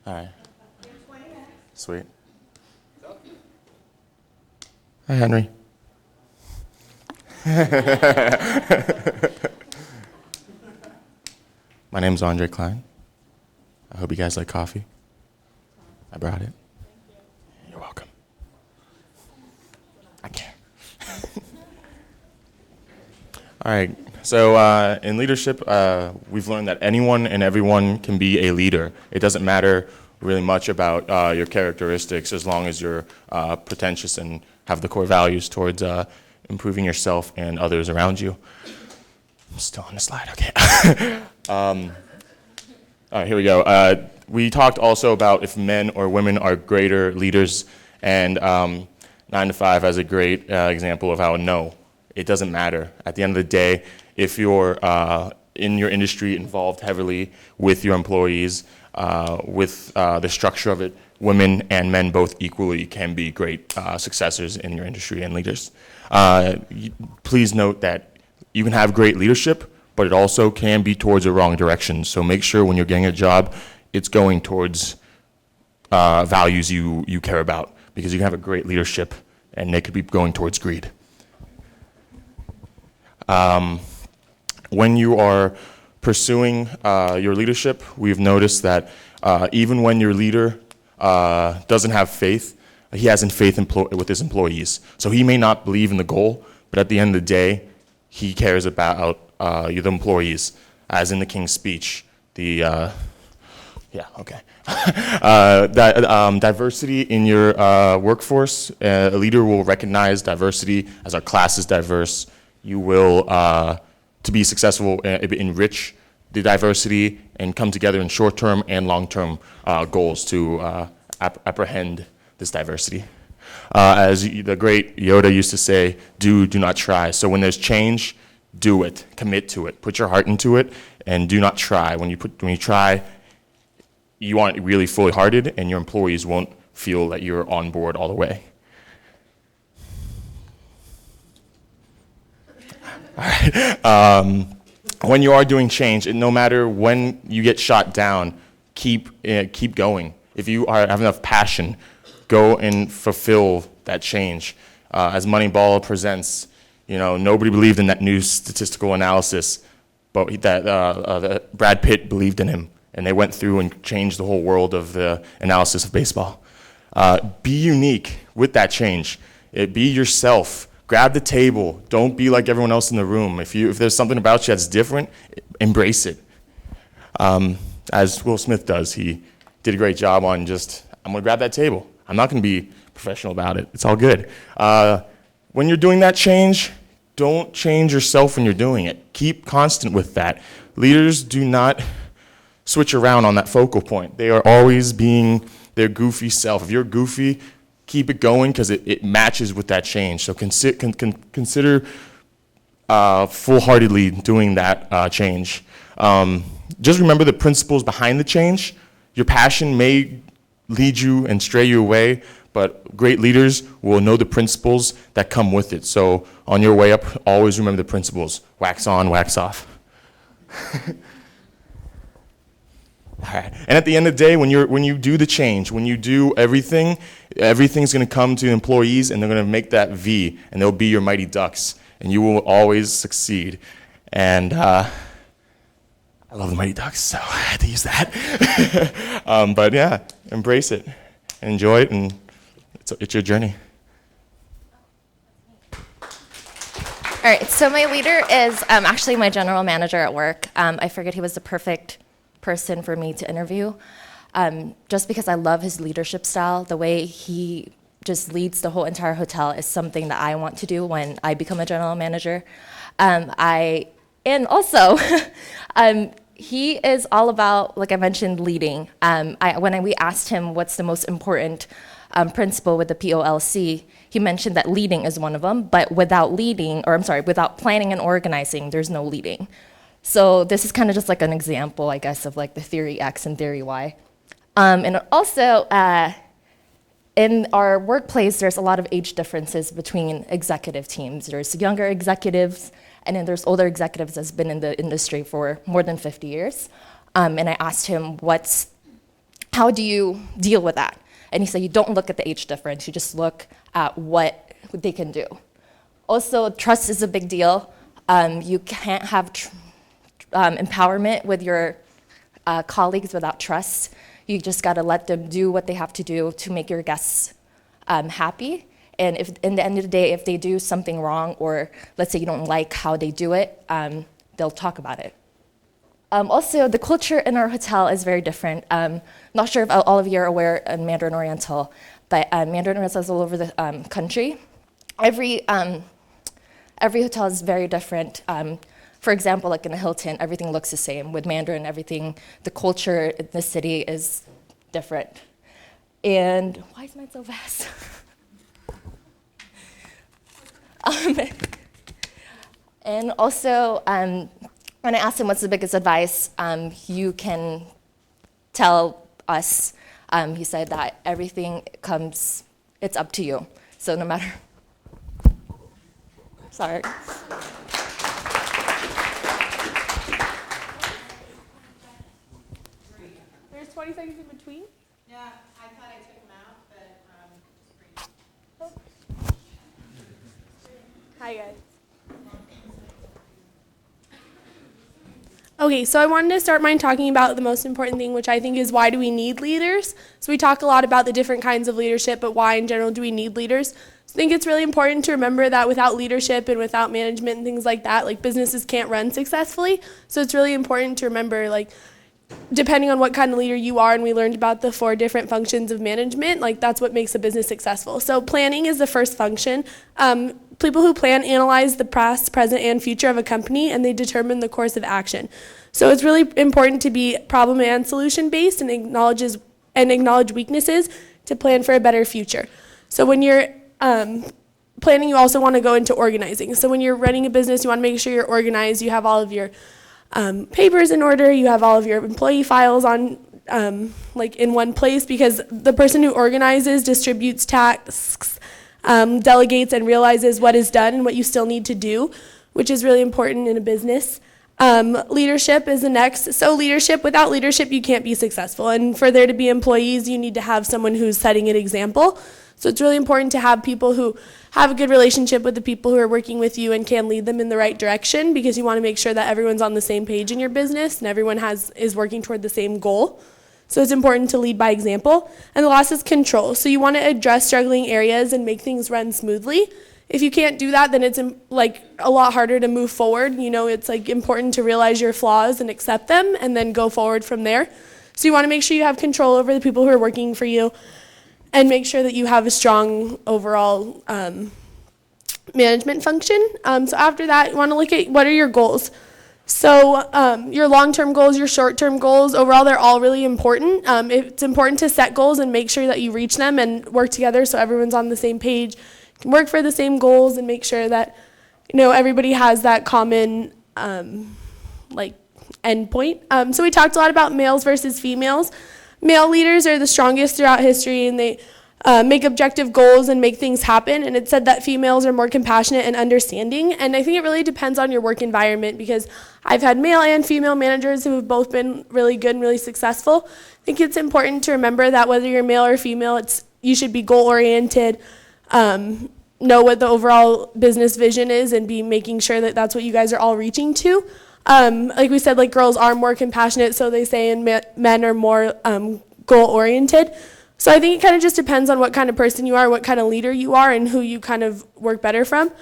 All right. Sweet. Hi, Henry. My name's Andre Klein. I hope you guys like coffee. I brought it. You're welcome. I can't. All right. So in leadership, we've learned that anyone and everyone can be a leader. It doesn't matter really much about your characteristics as long as you're pretentious and have the core values towards improving yourself and others around you. I'm still on the slide, okay. All right, here we go. We talked also about if men or women are greater leaders, and 9 to 5 has a great example of how no, it doesn't matter. At the end of the day, if you're in your industry involved heavily with your employees, with the structure of it, women and men both equally can be great successors in your industry and leaders. Please note that you can have great leadership, but it also can be towards the wrong direction. So make sure when you're getting a job, it's going towards values you care about, because you can have a great leadership and they could be going towards greed. When you are pursuing your leadership, we've noticed that even when your leader doesn't have faith, he hasn't faith with his employees. So he may not believe in the goal, but at the end of the day, he cares about the employees, as in the King's Speech. Diversity in your workforce. A leader will recognize diversity as our class is diverse. You will, to be successful, enrich the diversity and come together in short-term and long-term goals to apprehend this diversity. As the great Yoda used to say, do not try. So when there's change, do it, commit to it, put your heart into it, and do not try. When you try, you aren't really fully hearted, and your employees won't feel that you're on board all the way. All right. When you are doing change, no matter when you get shot down, keep going. If you have enough passion, go and fulfill that change. As Moneyball presents, nobody believed in that new statistical analysis, but that Brad Pitt believed in him, and they went through and changed the whole world of the analysis of baseball. Be unique with that change. Be yourself. Grab the table. Don't be like everyone else in the room. If there's something about you that's different, embrace it. As Will Smith does, he did a great job on I'm going to grab that table. I'm not going to be professional about it. It's all good. When you're doing that change, don't change yourself when you're doing it. Keep constant with that. Leaders do not switch around on that focal point. They are always being their goofy self. If you're goofy, keep it going, because it matches with that change. So consider full-heartedly doing that change. Just remember the principles behind the change. Your passion may lead you and stray you away, but great leaders will know the principles that come with it. So on your way up, always remember the principles. Wax on, wax off. All right. And at the end of the day, when you do the change, when you do everything's going to come to the employees, and they're going to make that V, and they'll be your mighty ducks, and you will always succeed. And I love the Mighty Ducks, so I had to use that. But yeah, embrace it, enjoy it, and it's your journey. All right, so my leader is actually my general manager at work. I figured he was the perfect person for me to interview, just because I love his leadership style. The way he just leads the whole entire hotel is something that I want to do when I become a general manager. And also, he is all about, like I mentioned, leading. When we asked him what's the most important principle with the POLC, he mentioned that leading is one of them, but without planning and organizing, there's no leading. So this is kind of just like an example, I guess, of like the theory X and theory Y. And also, in our workplace, there's a lot of age differences between executive teams. There's younger executives, and then there's older executives that's been in the industry for more than 50 years. And I asked him how do you deal with that? And he said, you don't look at the age difference, you just look at what they can do. Also, trust is a big deal. You can't have empowerment with your colleagues without trust. You just gotta let them do what they have to do to make your guests happy. And if, in the end of the day, if they do something wrong, or let's say you don't like how they do it, they'll talk about it. Also, the culture in our hotel is very different. Not sure if all of you are aware in Mandarin Oriental, but Mandarin Oriental is all over the country. Every hotel is very different. For example, like in a Hilton, everything looks the same. With Mandarin, everything, the culture in the city is different. And why is mine so fast? And also, when I asked him what's the biggest advice you can tell us, he said that everything comes, it's up to you. So no matter, sorry. There's 20 seconds in between? Yeah, I thought I took them out, but Hi, guys. Okay, so I wanted to start mine talking about the most important thing, which I think is why do we need leaders? So we talk a lot about the different kinds of leadership, but why in general do we need leaders? So I think it's really important to remember that without leadership and without management and things like that, like businesses can't run successfully. So it's really important to remember, like, depending on what kind of leader you are, and we learned about the 4 different functions of management, like that's what makes a business successful. So planning is the first function. People who plan analyze the past, present, and future of a company, and they determine the course of action. So it's really important to be problem and solution based and acknowledge weaknesses to plan for a better future. So when you're planning, you also want to go into organizing. So when you're running a business, you want to make sure you're organized, you have all of your papers in order, you have all of your employee files on like in one place, because the person who organizes, distributes tasks, delegates, and realizes what is done and what you still need to do, which is really important in a business. Leadership is the next. So leadership, without leadership, you can't be successful. And for there to be employees, you need to have someone who's setting an example. So it's really important to have people who have a good relationship with the people who are working with you and can lead them in the right direction, because you want to make sure that everyone's on the same page in your business and everyone is working toward the same goal. So it's important to lead by example. And the last is control. So you want to address struggling areas and make things run smoothly. If you can't do that, then it's like a lot harder to move forward. You know, it's like important to realize your flaws and accept them and then go forward from there. So you want to make sure you have control over the people who are working for you and make sure that you have a strong overall management function. So after that, you want to look at what are your goals. So your long-term goals, your short-term goals, overall they're all really important. It's important to set goals and make sure that you reach them and work together so everyone's on the same page, can work for the same goals, and make sure that everybody has that common like end point. So we talked a lot about males versus females. Male leaders are the strongest throughout history, and they make objective goals and make things happen. And it said that females are more compassionate and understanding. And I think it really depends on your work environment, because I've had male and female managers who have both been really good and really successful. I think it's important to remember that whether you're male or female, you should be goal-oriented, know what the overall business vision is, and be making sure that that's what you guys are all reaching to. Like we said, like girls are more compassionate, so they say, and men are more goal-oriented. So I think it kind of just depends on what kind of person you are, what kind of leader you are, and who you kind of work better from.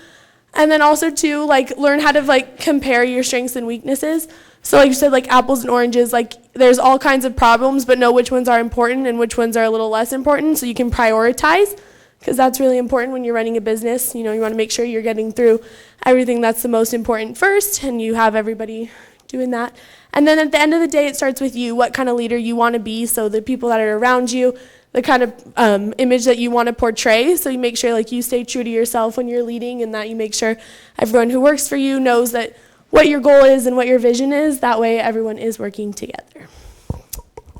And then also too, like learn how to like compare your strengths and weaknesses. So like you said, like apples and oranges, like there's all kinds of problems, but know which ones are important and which ones are a little less important, so you can prioritize, because that's really important when you're running a business. You want to make sure you're getting through everything that's the most important first, and you have everybody doing that. And then at the end of the day, it starts with you, what kind of leader you want to be, so the people that are around you, the kind of image that you want to portray. So you make sure like you stay true to yourself when you're leading, and that you make sure everyone who works for you knows that what your goal is and what your vision is. That way everyone is working together.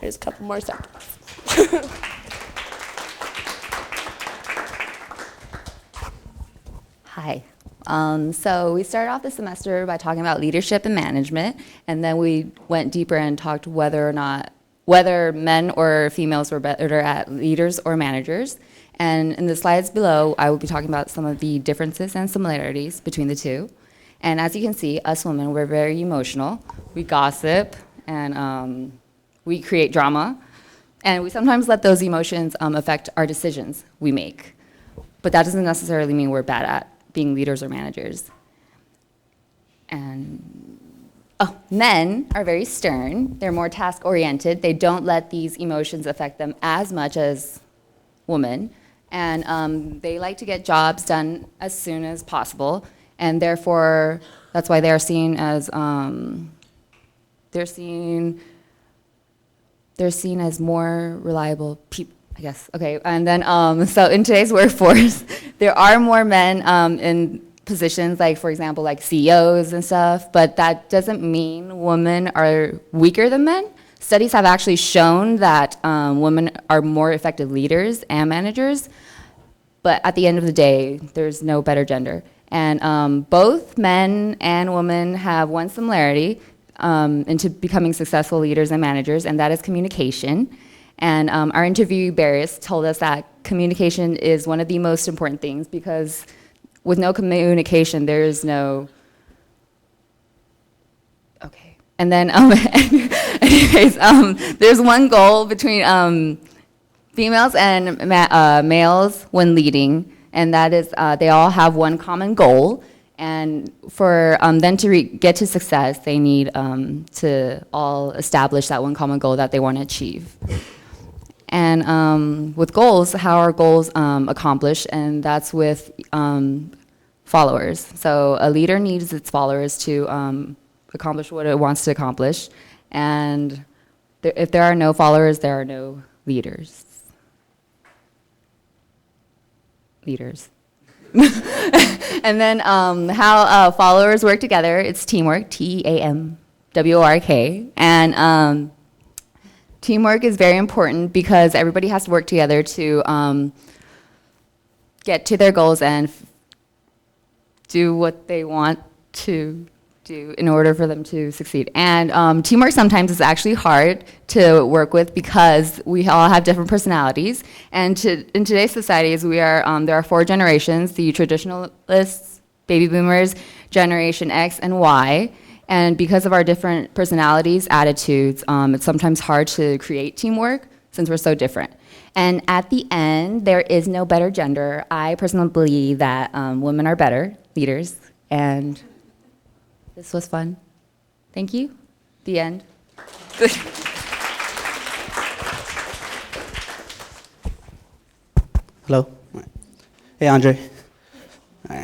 There's a couple more seconds. Hi. So we started off the semester by talking about leadership and management, and then we went deeper and talked whether or not whether men or females were better at leaders or managers. And in the slides below, I will be talking about some of the differences and similarities between the two. And as you can see, us women, we're very emotional. We gossip, and we create drama. And we sometimes let those emotions affect our decisions we make. But that doesn't necessarily mean we're bad at being leaders or managers. And men are very stern. They're more task-oriented. They don't let these emotions affect them as much as women. And they like to get jobs done as soon as possible. And therefore, that's why they're seen as they're seen as more reliable people, I guess. Okay, and then so in today's workforce, there are more men in positions, like, for example, like CEOs and stuff, but that doesn't mean women are weaker than men. Studies have actually shown that women are more effective leaders and managers, but at the end of the day, there's no better gender. And both men and women have one similarity into becoming successful leaders and managers, and that is communication. And our interviewee, Barris, told us that communication is one of the most important things, because with no communication, there is no, okay. And then, anyways, there's one goal between females and males when leading, and that is they all have one common goal. And for them to get to success, they need to all establish that one common goal that they want to achieve. And with goals, how are goals accomplished? And that's with followers. So a leader needs its followers to accomplish what it wants to accomplish. And if there are no followers, there are no leaders. And then how followers work together, it's teamwork, TEAMWORK. And teamwork is very important because everybody has to work together to get to their goals and do what they want to do in order for them to succeed. And teamwork sometimes is actually hard to work with because we all have different personalities. And in today's society, as there are 4 generations: the traditionalists, baby boomers, Generation X, and Y. And because of our different personalities, attitudes, it's sometimes hard to create teamwork since we're so different. And at the end, there is no better gender. I personally believe that women are better leaders, and this was fun. Thank you. The end. Hello. Hey, Andre. All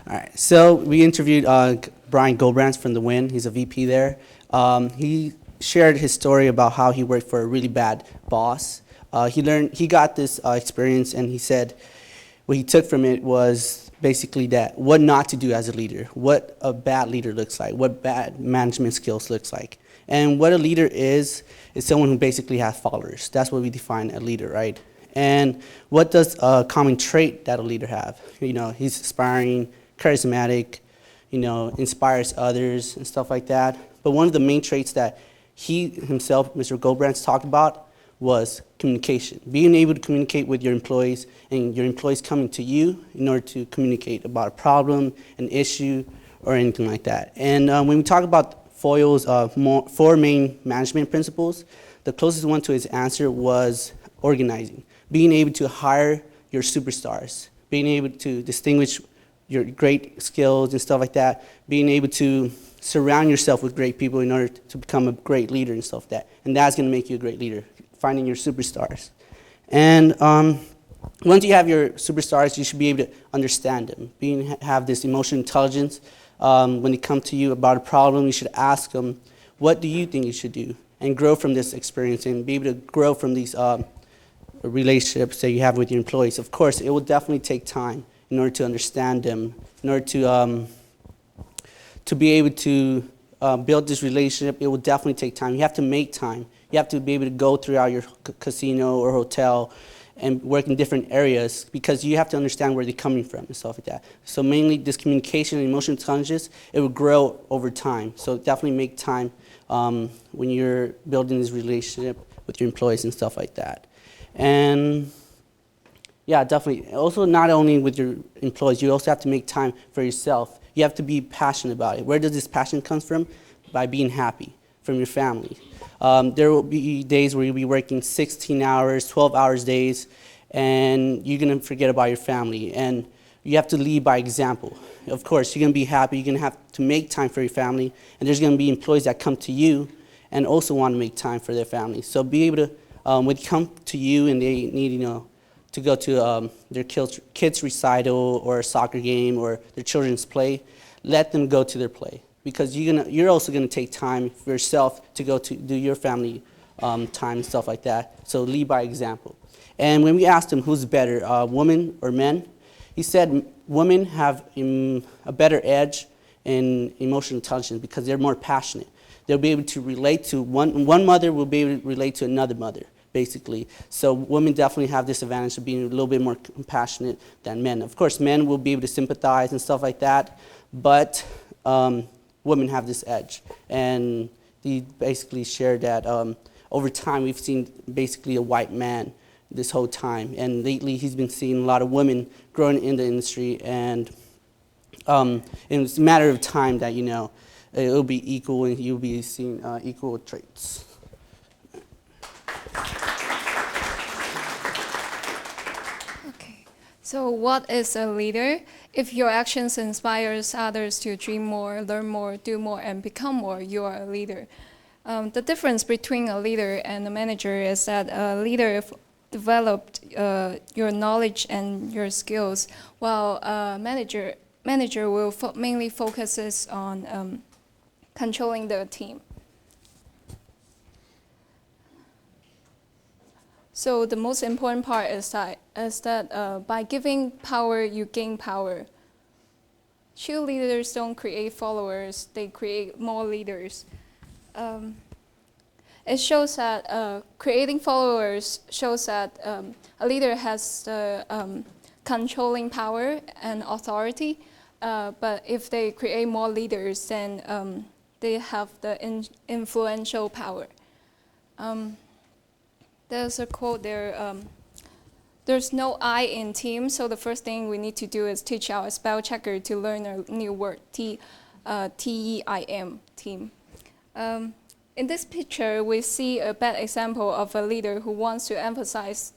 right. So we interviewed Brian Goldbrands from the WIN. He's a VP there. He shared his story about how he worked for a really bad boss. He got this experience, and he said what he took from it was basically that what not to do as a leader, what a bad leader looks like, what bad management skills looks like. And what a leader is someone who basically has followers. That's what we define a leader, right? And what does a common trait that a leader have? You know, he's inspiring, charismatic, you know, inspires others and stuff like that. But one of the main traits that he himself, Mr. Goldbrands, talked about was communication. Being able to communicate with your employees, and your employees coming to you in order to communicate about a problem, an issue, or anything like that. And when we talk about Foyle's 4 main management principles, the closest one to his answer was organizing. Being able to hire your superstars, being able to distinguish your great skills and stuff like that, being able to surround yourself with great people in order to become a great leader and stuff like that. And that's going to make you a great leader, finding your superstars. And once you have your superstars, you should be able to understand them. Have this emotional intelligence. When they come to you about a problem, you should ask them, what do you think you should do? And grow from this experience and be able to grow from these relationships that you have with your employees. Of course, it will definitely take time in order to understand them, in order to be able to build this relationship. It will definitely take time. You have to make time. You have to be able to go throughout your casino or hotel and work in different areas because you have to understand where they're coming from and stuff like that. So mainly this communication and emotional intelligence, it will grow over time. So definitely make time when you're building this relationship with your employees and stuff like that. And yeah, definitely. Also, not only with your employees, you also have to make time for yourself. You have to be passionate about it. Where does this passion come from? By being happy from your family. There will be days where you'll be working 16 hours, 12 hours days, and you're gonna forget about your family. And you have to lead by example. Of course, you're gonna be happy, you're gonna have to make time for your family, and there's gonna be employees that come to you and also want to make time for their family. So be able to, when they come to you and they need, to go to their kids' recital or a soccer game or their children's play, let them go to their play. Because you're also gonna take time for yourself to go to do your family time and stuff like that. So lead by example. And when we asked him who's better, women or men, he said women have a better edge in emotional intelligence because they're more passionate. They'll be able to relate to one mother will be able to relate to another mother, basically. So women definitely have this advantage of being a little bit more compassionate than men. Of course, men will be able to sympathize and stuff like that, but women have this edge. And he basically shared that over time we've seen basically a white man this whole time. And lately he's been seeing a lot of women growing in the industry, and it's a matter of time that, it'll be equal and you'll be seeing equal traits. Okay, so what is a leader? If your actions inspires others to dream more, learn more, do more, and become more, you are a leader. The difference between a leader and a manager is that a leader developed your knowledge and your skills, while a manager will mainly focuses on controlling the team. So the most important part is that by giving power, you gain power. True leaders don't create followers, they create more leaders. It shows that creating followers shows that a leader has the controlling power and authority, but if they create more leaders, then they have the influential power. There's a quote there, there's no I in team, so the first thing we need to do is teach our spell checker to learn a new word, T-E-I-M, team. In this picture, we see a bad example of a leader who wants to emphasize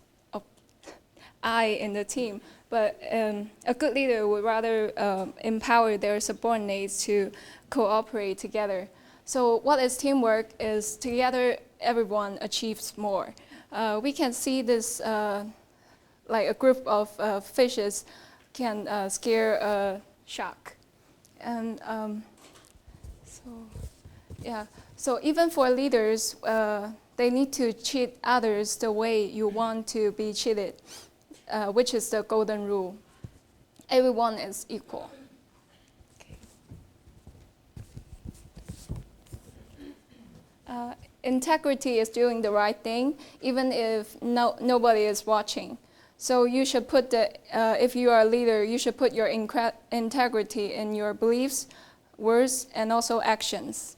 I in the team, but a good leader would rather empower their subordinates to cooperate together. So what is teamwork is together everyone achieves more. We can see this like a group of fishes can scare a shark. And so even for leaders, they need to treat others the way you want to be treated, which is the golden rule. Everyone is equal. Integrity is doing the right thing, even if nobody is watching. So you should put if you are a leader, you should put your integrity in your beliefs, words, and also actions.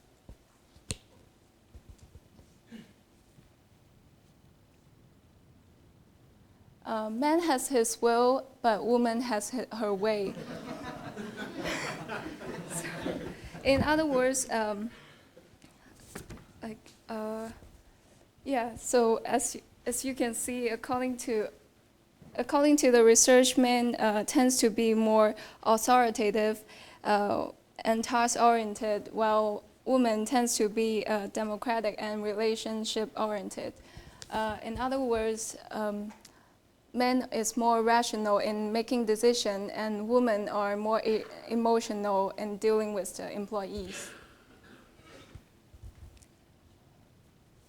Man has his will, but woman has her way. In other words, so as you can see, according to the research, men tends to be more authoritative and task-oriented, while women tends to be democratic and relationship-oriented. In other words, men is more rational in making decisions, and women are more emotional in dealing with the employees.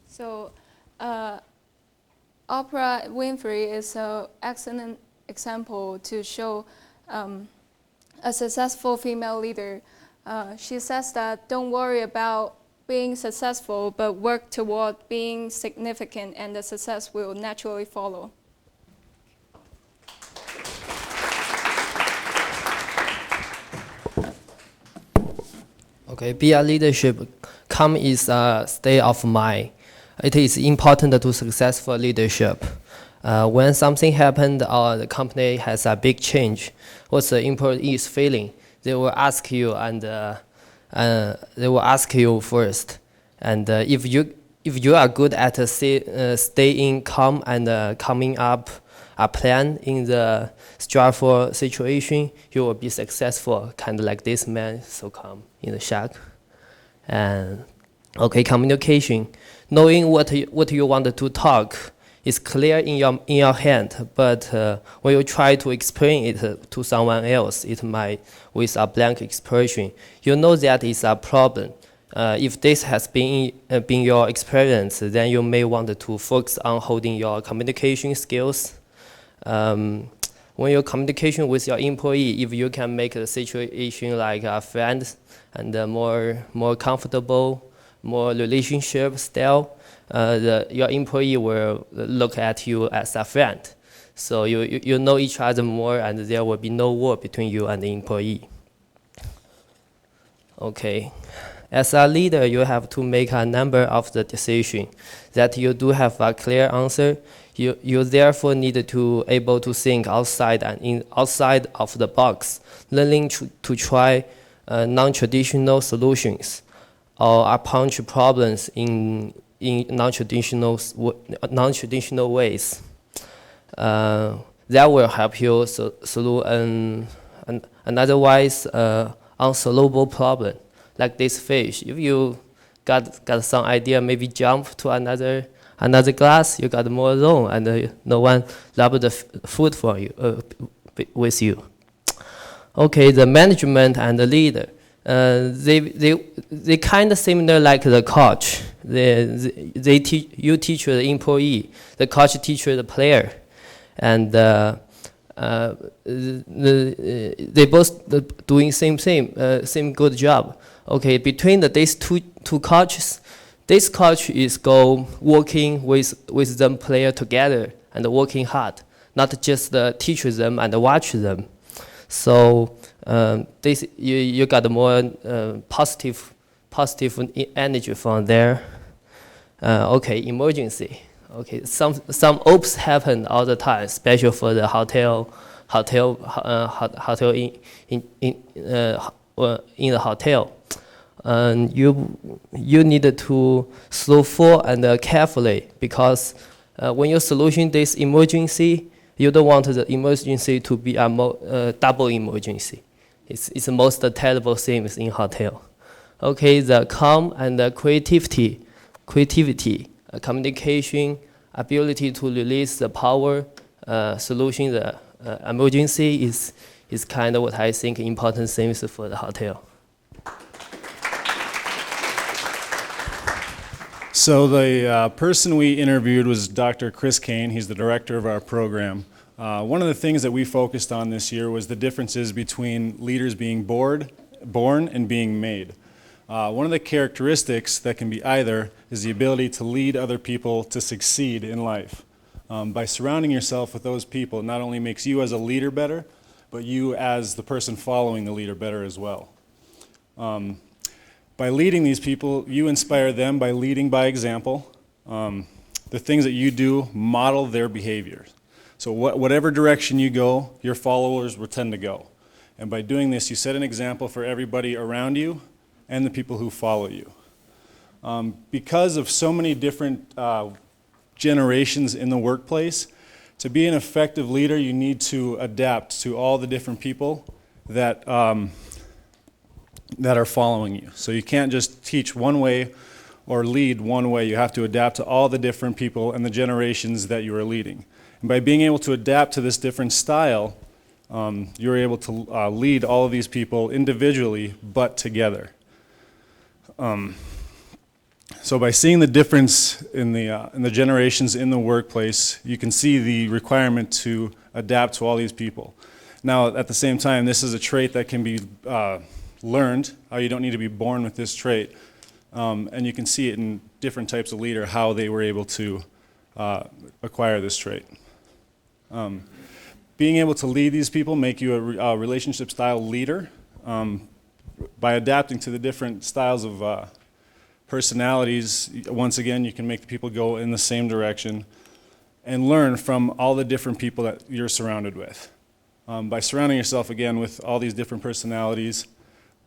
So, Oprah Winfrey is an excellent example to show a successful female leader. She says that don't worry about being successful, but work toward being significant, and the success will naturally follow. Okay, BI leadership calm is a state of mind. It is important to successful leadership. When something happened or the company has a big change, what the employee is feeling, they will ask you first. And if you are good at staying calm and coming up a plan in the stressful situation, you will be successful, kind of like this man, so calm in the shack. And okay, communication. Knowing what you want to talk is clear in your hand, but when you try to explain it to someone else, it might with a blank expression. You know that is a problem. If this has been your experience, then you may want to focus on holding your communication skills. When your communication with your employee, if you can make the situation like a friend and more comfortable, more relationship style, your employee will look at you as a friend. So you know each other more, and there will be no war between you and the employee. Okay. As a leader, you have to make a number of the decisions that you do have a clear answer. You therefore need to able to think outside outside of the box, learning to try non-traditional solutions or approach problems in non-traditional ways. That will help you solve an otherwise unsolvable problem. Like this fish, if you got some idea, maybe jump to another glass, you got more room, and no one love the food for you with you. Okay, the management and the leader, they kind of similar like the coach. You teach the employee, the coach teach the player, and they both doing same good job. Okay, between these two coaches, this coach is working with them player together and working hard, not just teach them and watch them. So you got more positive energy from there. Okay, emergency. Okay, some ops happen all the time, especially for the hotel in the hotel. You need to slow for and carefully, because when you solution this emergency, you don't want the emergency to be a double emergency. It's the most terrible things in hotel. Okay, the calm and the creativity, communication, ability to release the power, solution the emergency is kind of what I think important things for the hotel. So the person we interviewed was Dr. Chris Kane. He's the director of our program. One of the things that we focused on this year was the differences between leaders being born and being made. One of the characteristics that can be either is the ability to lead other people to succeed in life. By surrounding yourself with those people, it not only makes you as a leader better, but you as the person following the leader better as well. By leading these people, you inspire them by leading by example. The things that you do model their behaviors. So whatever direction you go, your followers will tend to go. And by doing this, you set an example for everybody around you and the people who follow you. Because of so many different generations in the workplace, to be an effective leader, you need to adapt to all the different people that are following you. So you can't just teach one way or lead one way. You have to adapt to all the different people and the generations that you are leading. And by being able to adapt to this different style, you're able to lead all of these people individually but together. So by seeing the difference in the generations in the workplace, you can see the requirement to adapt to all these people. Now, at the same time, this is a trait that can be learned. You don't need to be born with this trait. And you can see it in different types of leader, how they were able to acquire this trait. Being able to lead these people make you a relationship style leader by adapting to the different styles of personalities, once again, you can make the people go in the same direction and learn from all the different people that you're surrounded with. By surrounding yourself, again, with all these different personalities,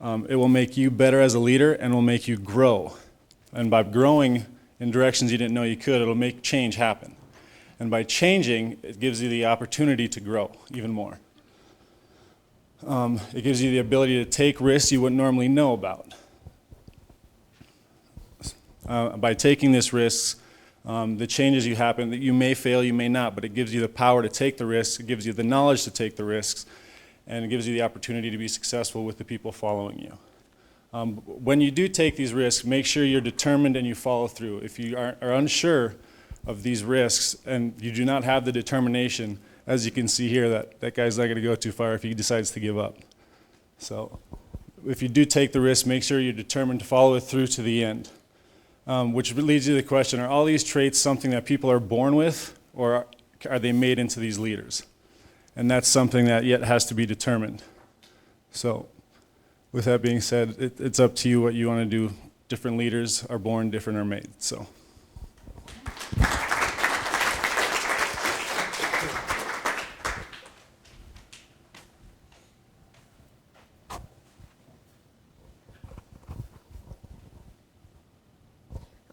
it will make you better as a leader and will make you grow. And by growing in directions you didn't know you could, it'll make change happen. And by changing, it gives you the opportunity to grow even more. It gives you the ability to take risks you wouldn't normally know about. By taking these risks, the changes you happen, that you may fail, you may not, but it gives you the power to take the risks, it gives you the knowledge to take the risks, and it gives you the opportunity to be successful with the people following you. When you do take these risks, make sure you're determined and you follow through. If you are unsure of these risks and you do not have the determination, as you can see here, that guy's not going to go too far if he decides to give up. So if you do take the risk, make sure you're determined to follow it through to the end. Which leads you to the question, are all these traits something that people are born with, or are they made into these leaders? And that's something that yet has to be determined. So with that being said, it's up to you what you want to do. Different leaders are born, different are made. So.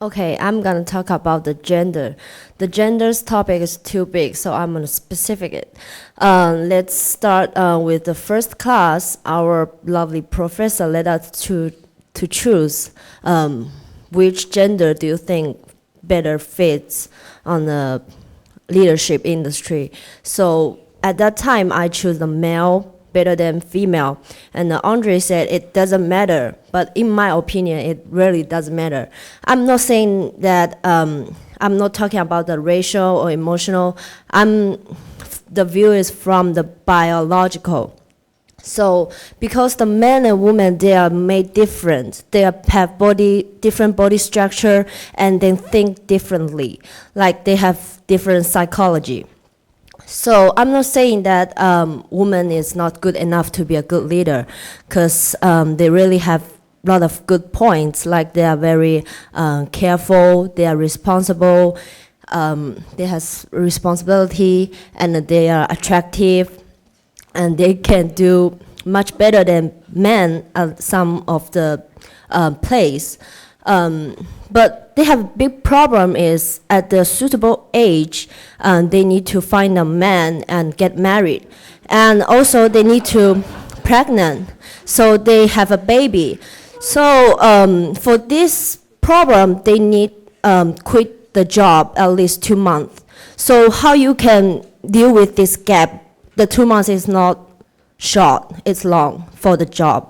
Okay, I'm gonna talk about the gender. The gender's topic is too big, so I'm gonna specific it. Let's start with the first class. Our lovely professor led us to choose which gender do you think better fits on the leadership industry. So at that time, I chose the male better than female. And Andre said it doesn't matter, but in my opinion, it really does matter. I'm not saying that, I'm not talking about the racial or emotional. The view is from the biological. So because the men and women, they are made different. They have different body structure and they think differently. Like they have different psychology. So I'm not saying that woman is not good enough to be a good leader, because they really have a lot of good points, like they are very careful, they are responsible, they have responsibility, and they are attractive, and they can do much better than men at some of the place. But they have a big problem is at the suitable age, they need to find a man and get married. And also they need to pregnant, so they have a baby. So for this problem, they need quit the job at least 2 months. So how you can deal with this gap? The 2 months is not short, it's long for the job.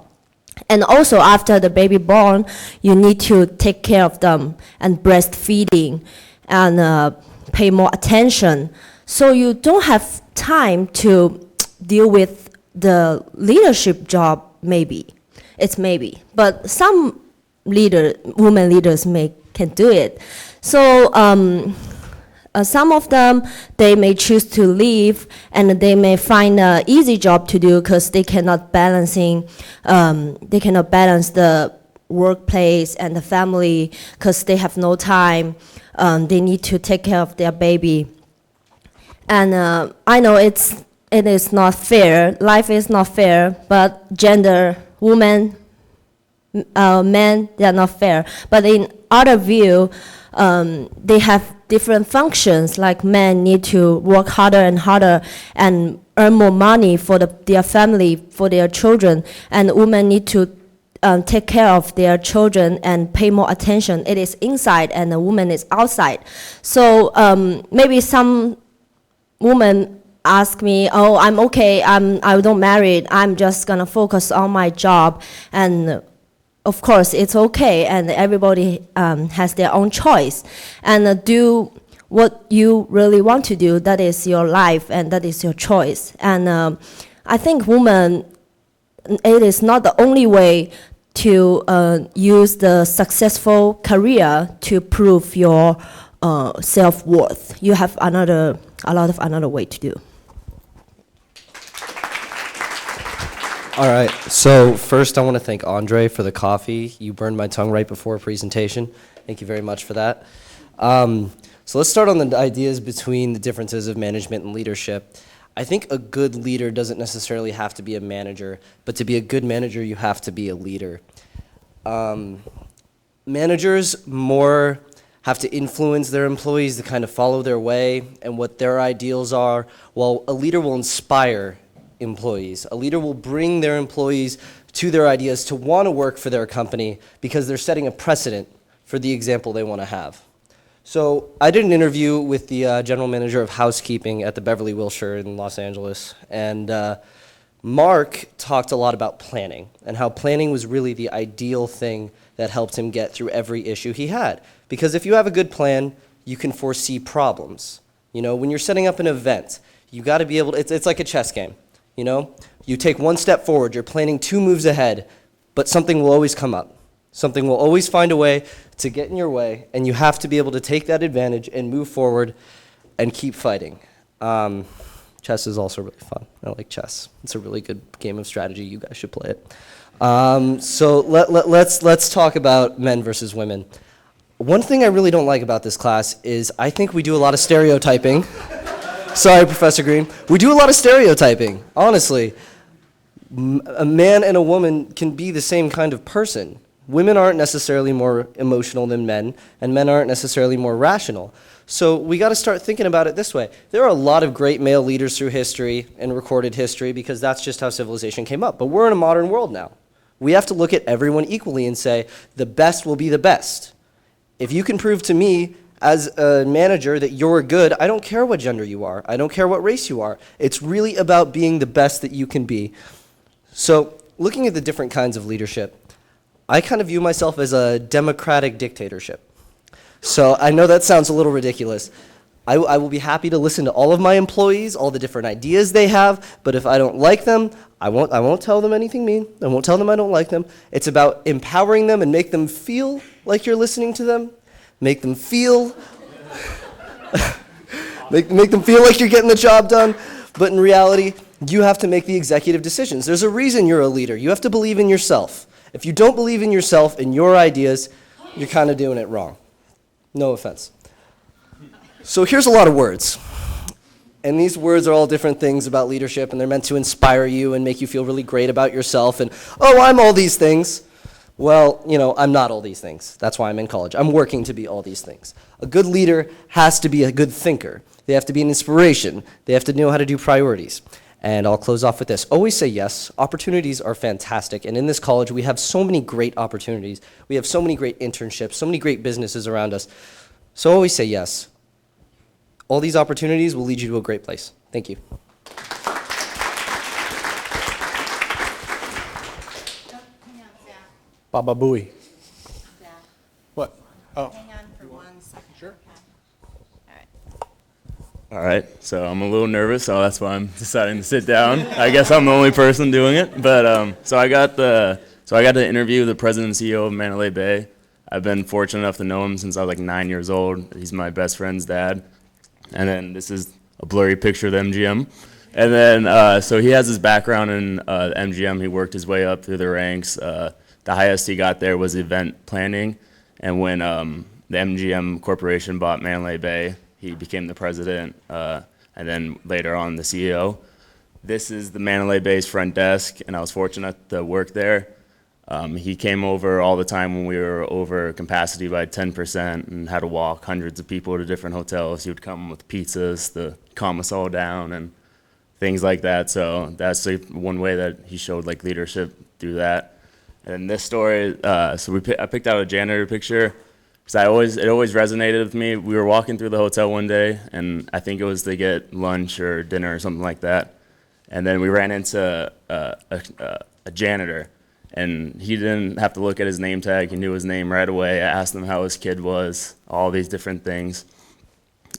And also after the baby born, you need to take care of them and breastfeeding and pay more attention. So you don't have time to deal with the leadership job, maybe. It's maybe. But some women leaders can do it. So some of them, they may choose to leave and they may find an easy job to do because they cannot balance the workplace and the family because they have no time. They need to take care of their baby. And I know it is not fair. Life is not fair, but gender, women, men, they are not fair. But in other view, they have different functions, like men need to work harder and harder and earn more money for their family, for their children, and women need to take care of their children and pay more attention. It is inside and the woman is outside. So maybe some women ask me, oh, I'm okay, I don't marry, I'm just gonna focus on my job. And of course, it's okay, and everybody has their own choice. And do what you really want to do. That is your life, and that is your choice. And I think women, it is not the only way to use the successful career to prove your self-worth. You have a lot of another way to do. All right, so first I want to thank Andre for the coffee. You burned my tongue right before a presentation. Thank you very much for that. So let's start on the ideas between the differences of management and leadership. I think a good leader doesn't necessarily have to be a manager, but to be a good manager, you have to be a leader. Managers more have to influence their employees to kind of follow their way and what their ideals are, while a leader will inspire employees. A leader will bring their employees to their ideas to want to work for their company because they're setting a precedent for the example they want to have. So I did an interview with the general manager of housekeeping at the Beverly Wilshire in Los Angeles, and Mark talked a lot about planning and how planning was really the ideal thing that helped him get through every issue he had. Because if you have a good plan, you can foresee problems. You know, when you're setting up an event, you got to be able to, it's like a chess game. You know, you take one step forward, you're planning 2 moves ahead, but something will always come up. Something will always find a way to get in your way, and you have to be able to take that advantage and move forward and keep fighting. Chess is also really fun. I like chess. It's a really good game of strategy. You guys should play it. So let's talk about men versus women. One thing I really don't like about this class is I think we do a lot of stereotyping. Sorry, Professor Green. We do a lot of stereotyping, honestly. A man and a woman can be the same kind of person. Women aren't necessarily more emotional than men, and men aren't necessarily more rational. So we got to start thinking about it this way. There are a lot of great male leaders through history and recorded history because that's just how civilization came up. But we're in a modern world now. We have to look at everyone equally and say, the best will be the best. If you can prove to me as a manager that you're good, I don't care what gender you are. I don't care what race you are. It's really about being the best that you can be. So looking at the different kinds of leadership, I kind of view myself as a democratic dictatorship. So I know that sounds a little ridiculous. I will be happy to listen to all of my employees, all the different ideas they have, but if I don't like them, I won't tell them anything mean. I won't tell them I don't like them. It's about empowering them and make them feel like you're listening to them. Make them feel make them feel like you're getting the job done, but in reality, you have to make the executive decisions. There's a reason you're a leader. You have to believe in yourself. If you don't believe in yourself and your ideas, you're kind of doing it wrong. No offense. So here's a lot of words. And these words are all different things about leadership, and they're meant to inspire you and make you feel really great about yourself and, oh, I'm all these things. Well, you know, I'm not all these things. That's why I'm in college. I'm working to be all these things. A good leader has to be a good thinker. They have to be an inspiration. They have to know how to do priorities. And I'll close off with this. Always say yes. Opportunities are fantastic. And in this college, we have so many great opportunities. We have so many great internships, so many great businesses around us. So always say yes. All these opportunities will lead you to a great place. Thank you. Baba Booey. What? Oh. Hang on for 1 second. Sure. All right, so I'm a little nervous, so that's why I'm deciding to sit down. I guess I'm the only person doing it, but so I got to interview the president and CEO of Mandalay Bay. I've been fortunate enough to know him since I was like 9 years old. He's my best friend's dad, and then this is a blurry picture of the MGM. And then so he has his background in the MGM. He worked his way up through the ranks. The highest he got there was event planning, and when the MGM Corporation bought Mandalay Bay, he became the president, and then later on the CEO. This is the Mandalay Bay's front desk, and I was fortunate to work there. He came over all the time when we were over capacity by 10% and had to walk hundreds of people to different hotels. He would come with pizzas to calm us all down and things like that. So that's like one way that he showed like leadership through that. And this story, I picked out a janitor picture. Because it always resonated with me. We were walking through the hotel one day, and I think it was to get lunch or dinner or something like that. And then we ran into a janitor, and he didn't have to look at his name tag. He knew his name right away. I asked him how his kid was, all these different things.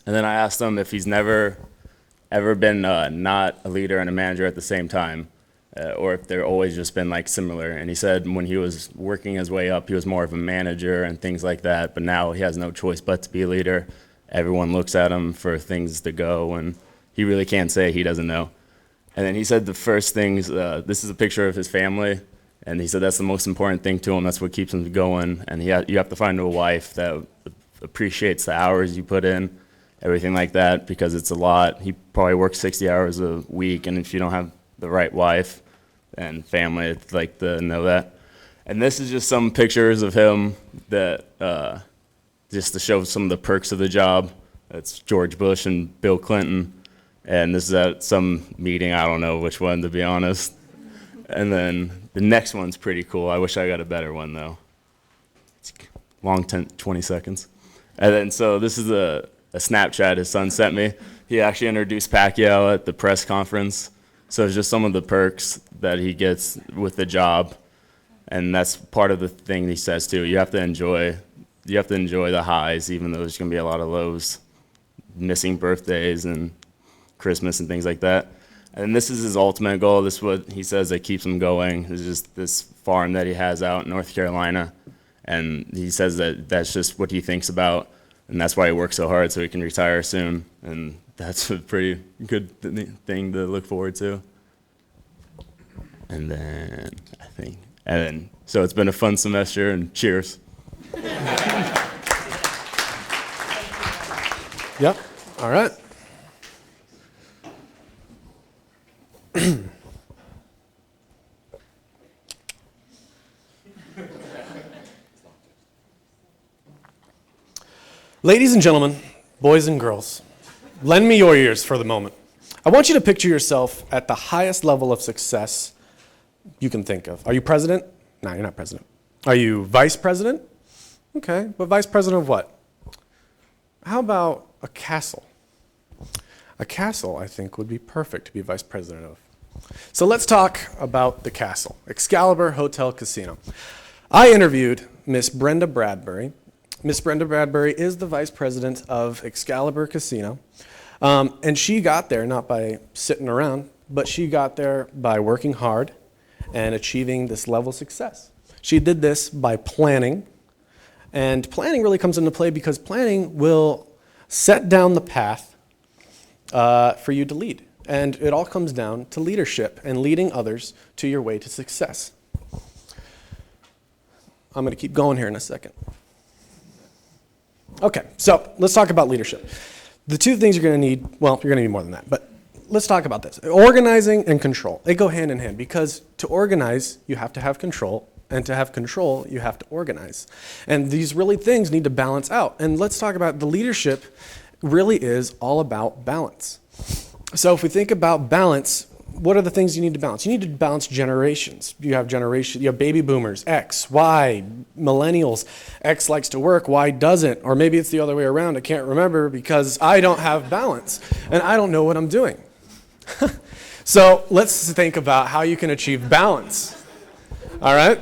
And then I asked him if he's never ever been not a leader and a manager at the same time. Or if they're always just been like similar. And he said when he was working his way up, he was more of a manager and things like that. But now he has no choice but to be a leader. Everyone looks at him for things to go, and he really can't say he doesn't know. And then he said the first things, this is a picture of his family, and he said that's the most important thing to him. That's what keeps him going. And you have to find a wife that appreciates the hours you put in, everything like that, because it's a lot. He probably works 60 hours a week, and if you don't have the right wife and family, it's like to know that. And this is just some pictures of him that just to show some of the perks of the job. That's George Bush and Bill Clinton. And this is at some meeting, I don't know which one, to be honest. And then the next one's pretty cool. I wish I got a better one, though. It's long, 20 seconds. And then, so this is a Snapchat his son sent me. He actually introduced Pacquiao at the press conference. So it's just some of the perks that he gets with the job. And that's part of the thing he says, too. You have to enjoy the highs, even though there's going to be a lot of lows, missing birthdays and Christmas and things like that. And this is his ultimate goal. This is what he says that keeps him going. It's just this farm that he has out in North Carolina. And he says that that's just what he thinks about. And that's why he works so hard, so he can retire soon. And that's a pretty good thing to look forward to. And then, so it's been a fun semester, and cheers. Yep. All right. Ladies and gentlemen, boys and girls, lend me your ears for the moment. I want you to picture yourself at the highest level of success you can think of. Are you president? No, you're not president. Are you vice president? Okay, but vice president of what? How about a castle? A castle, I think, would be perfect to be vice president of. So let's talk about the castle, Excalibur Hotel Casino. I interviewed Miss Brenda Bradbury. Miss Brenda Bradbury is the vice president of Excalibur Casino. And she got there not by sitting around, but she got there by working hard and achieving this level of success. She did this by planning. And planning really comes into play because planning will set down the path for you to lead. And it all comes down to leadership and leading others to your way to success. I'm going to keep going here in a second. Okay, so let's talk about leadership. The two things you're going to need, well, you're going to need more than that, but let's talk about this. Organizing and control. They go hand in hand because to organize, you have to have control, and to have control, you have to organize. And these really things need to balance out. And let's talk about the leadership really is all about balance. So if we think about balance, what are the things you need to balance? You need to balance generations. You have baby boomers, X, Y, millennials. X likes to work, Y doesn't. Or maybe it's the other way around. I can't remember because I don't have balance and I don't know what I'm doing. So let's think about how you can achieve balance. All right?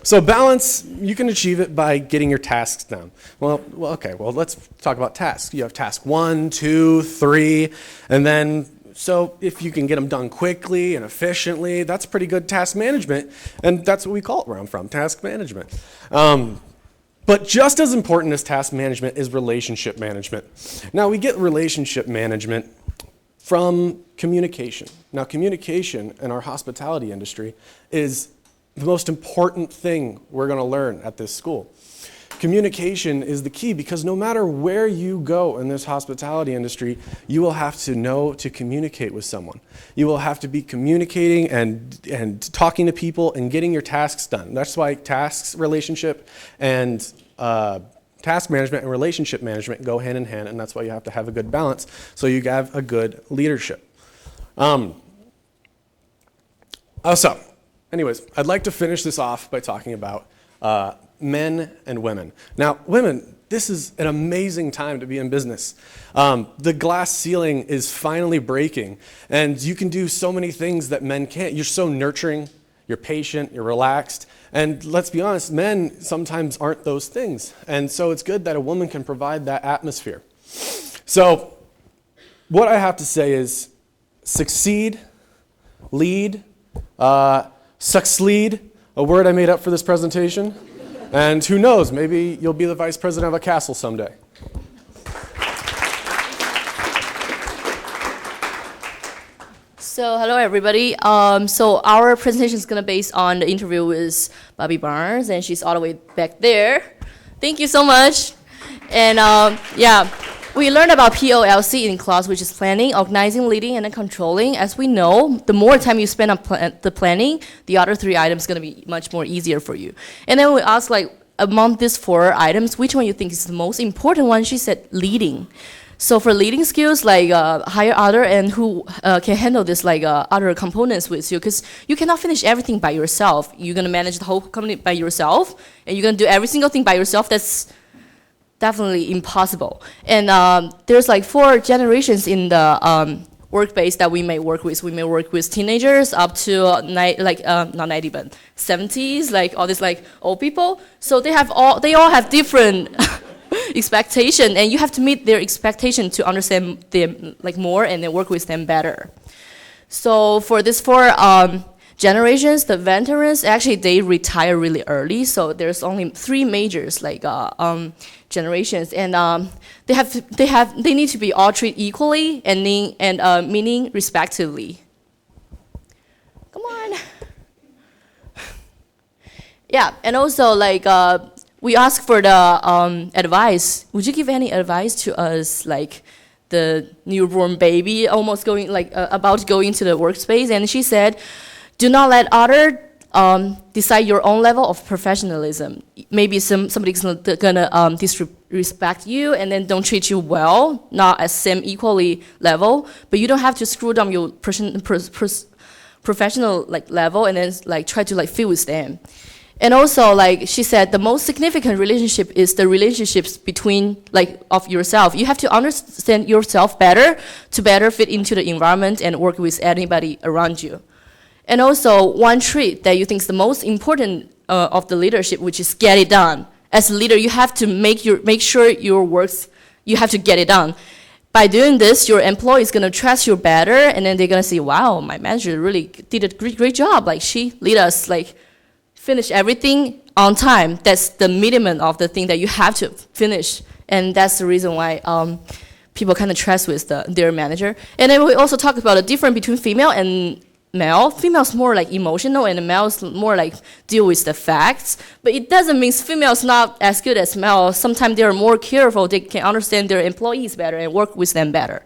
So balance, you can achieve it by getting your tasks done. Well, let's talk about tasks. You have task 1, 2, 3, and then so if you can get them done quickly and efficiently, that's pretty good task management, and that's what we call it where I'm from, task management. But just as important as task management is relationship management. Now, we get relationship management from communication. Now, communication in our hospitality industry is the most important thing we're going to learn at this school. Communication is the key because no matter where you go in this hospitality industry, you will have to know to communicate with someone. You will have to be communicating and talking to people and getting your tasks done. That's why task management and relationship management go hand in hand, and that's why you have to have a good balance so you have a good leadership. Anyways, I'd like to finish this off by talking about men and women. Now, women, this is an amazing time to be in business. The glass ceiling is finally breaking, and you can do so many things that men can't. You're so nurturing, you're patient, you're relaxed, and let's be honest, men sometimes aren't those things. And so it's good that a woman can provide that atmosphere. So what I have to say is succeed, lead, succeed, a word I made up for this presentation. And who knows, maybe you'll be the vice president of a castle someday. So hello everybody. So our presentation is gonna based on the interview with Bobby Barnes, and she's all the way back there. Thank you so much. And yeah, we learned about POLC in class, which is planning, organizing, leading, and then controlling. As we know, the more time you spend on the planning, the other 3 items gonna be much more easier for you. And then we asked, like, among these 4 items, which one you think is the most important one? She said leading. So for leading skills, like hire other and who can handle this, like other components with you, because you cannot finish everything by yourself. You're gonna manage the whole company by yourself, and you're gonna do every single thing by yourself. That's definitely impossible. And there's like 4 generations in the work-base that we may work with. We may work with teenagers up to not 90, but 70s, like all these like old people. So they all have different expectation, and you have to meet their expectation to understand them like more and then work with them better. So for these 4 generations, the veterans actually they retire really early. So there's only 3 majors like generations, and they need to be all treated equally and meaning respectively. Come on. Yeah, and also like we ask for the advice. Would you give any advice to us, like the newborn baby almost going like about to go into the workspace? And she said, do not let other decide your own level of professionalism. Maybe somebody's gonna disrespect you and then don't treat you well, not at same equally level. But you don't have to screw down your professional like level and then like try to like fit with them. And also, like she said, the most significant relationship is the relationships between, like, of yourself. You have to understand yourself better to better fit into the environment and work with anybody around you. And also, one trait that you think is the most important of the leadership, which is get it done. As a leader, you have to make sure your works, you have to get it done. By doing this, your employee is gonna trust you better, and then they're gonna say, wow, my manager really did a great job. Like, she lead us, like, finish everything on time. That's the minimum of the thing that you have to finish. And that's the reason why people kind of trust with their manager. And then we also talk about the difference between female and male. Female's more like emotional and the male's more like deal with the facts. But it doesn't mean female's not as good as male. Sometimes they're more careful. They can understand their employees better and work with them better.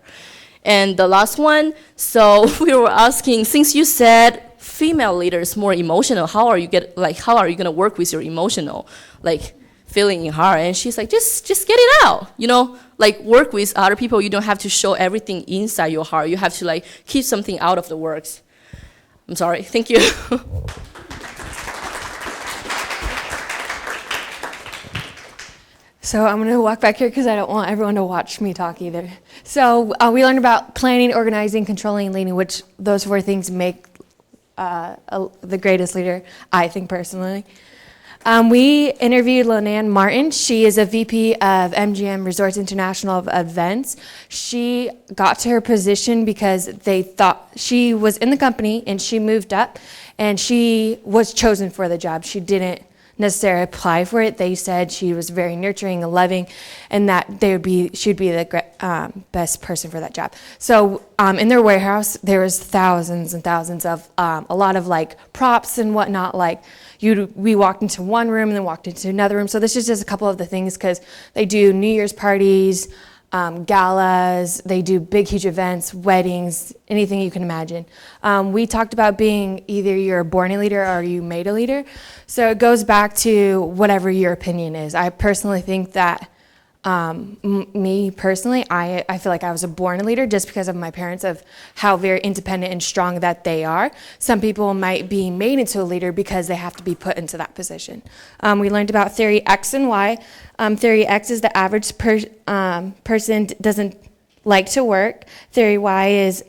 And the last one, so we were asking, since you said female leaders more emotional, how are you gonna work with your emotional like feeling in heart? And she's like, just get it out, you know, like work with other people. You don't have to show everything inside your heart. You have to like keep something out of the works. I'm sorry. Thank you. So I'm going to walk back here because I don't want everyone to watch me talk either. So we learned about planning, organizing, controlling, and leading, which those 4 things make the greatest leader, I think personally. We interviewed Lenan Martin. She is a VP of MGM Resorts International Events. She got to her position because they thought she was in the company and she moved up and she was chosen for the job. She didn't necessarily apply for it. They said she was very nurturing and loving and that she'd be the best person for that job. So in their warehouse, there was thousands and thousands of a lot of like props and whatnot. Like we walked into one room and then walked into another room. So this is just a couple of the things because they do New Year's parties, galas, they do big, huge events, weddings, anything you can imagine. We talked about being either you're born a leader or you made a leader. So it goes back to whatever your opinion is. I personally think that me personally, I feel like I was a born leader just because of my parents, of how very independent and strong that they are. Some people might be made into a leader because they have to be put into that position. We learned about theory X and Y. Theory X is the average person doesn't like to work. Theory Y is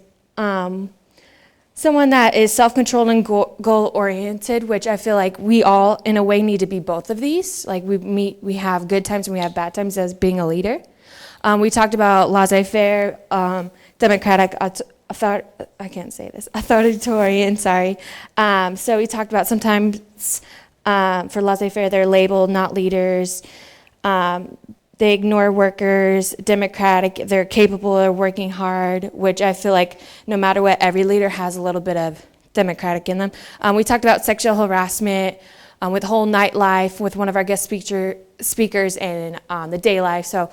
someone that is self-controlled and goal-oriented, which I feel like we all, in a way, need to be both of these. Like we have good times and we have bad times as being a leader. We talked about laissez-faire, democratic, authoritarian, sorry. So we talked about sometimes for laissez-faire, they're labeled not leaders. they ignore workers, democratic, they're capable of working hard, which I feel like no matter what, every leader has a little bit of democratic in them. We talked about sexual harassment with whole nightlife with one of our guest speakers and the day life. So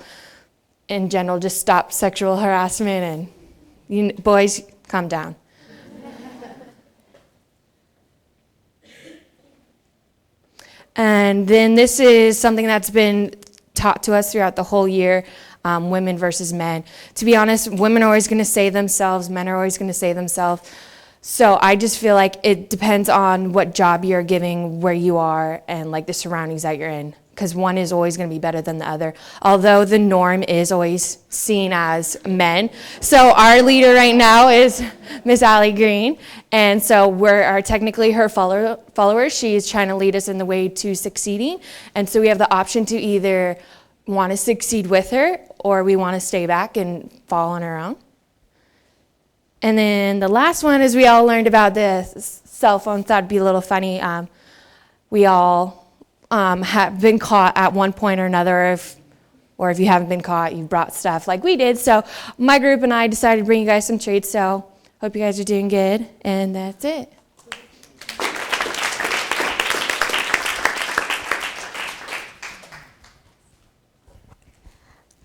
in general, just stop sexual harassment and boys, calm down. And then this is something that's been taught to us throughout the whole year, women versus men. To be honest, women are always going to say themselves, men are always going to say themselves. So I just feel like it depends on what job you're giving, where you are, and like the surroundings that you're in. Because one is always going to be better than the other. Although the norm is always seen as men. So our leader right now is Miss Allie Green. And so we're technically her followers. She's trying to lead us in the way to succeeding. And so we have the option to either want to succeed with her or we want to stay back and fall on our own. And then the last one is we all learned about the cell phones. That'd be a little funny. We all have been caught at one point or another, or if you haven't been caught, you've brought stuff like we did. So my group and I decided to bring you guys some treats. So hope you guys are doing good, and that's it.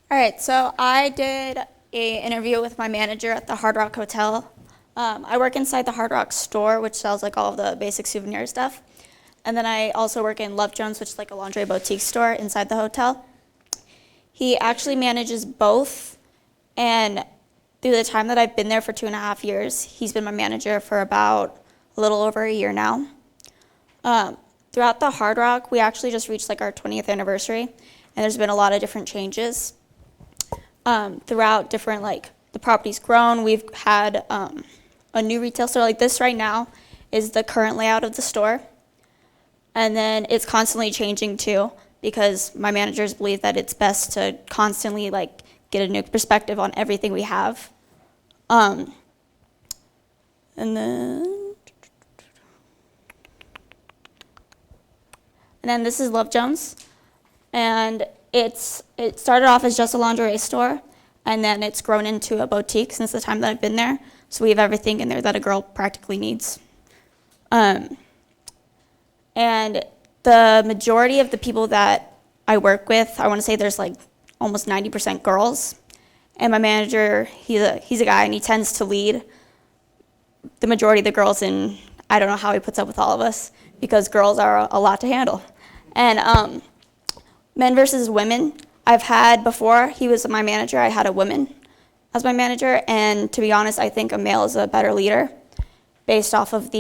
All right, so I did an interview with my manager at the Hard Rock Hotel. I work inside the Hard Rock store, which sells like all of the basic souvenir stuff. And then I also work in Love Jones, which is like a lingerie boutique store inside the hotel. He actually manages both, and through the time that I've been there for 2.5 years, he's been my manager for about a little over a year now. Throughout the Hard Rock, we actually just reached like our 20th anniversary, and there's been a lot of different changes. Throughout different, like, the property's grown. We've had a new retail store. Like this right now is the current layout of the store. And then it's constantly changing too, because my managers believe that it's best to constantly like get a new perspective on everything we have. And then this is Love Jones, and it started off as just a lingerie store, and then it's grown into a boutique since the time that I've been there. So we have everything in there that a girl practically needs. And the majority of the people that I work with, I want to say there's like almost 90% girls. And my manager, he's a guy, and he tends to lead the majority of the girls, and I don't know how he puts up with all of us, because girls are a lot to handle. And men versus women, I've had before he was my manager, I had a woman as my manager, and to be honest, I think a male is a better leader based off of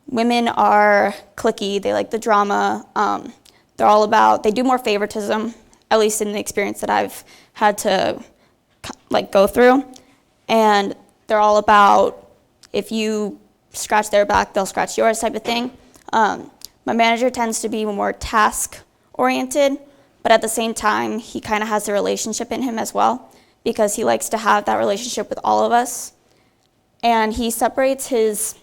women are cliquey, they like the drama, they're all about, they do more favoritism, at least in the experience that I've had to like go through, and they're all about, if you scratch their back, they'll scratch yours type of thing. My manager tends to be more task-oriented, but at the same time, he kind of has a relationship in him as well, because he likes to have that relationship with all of us. And he separates his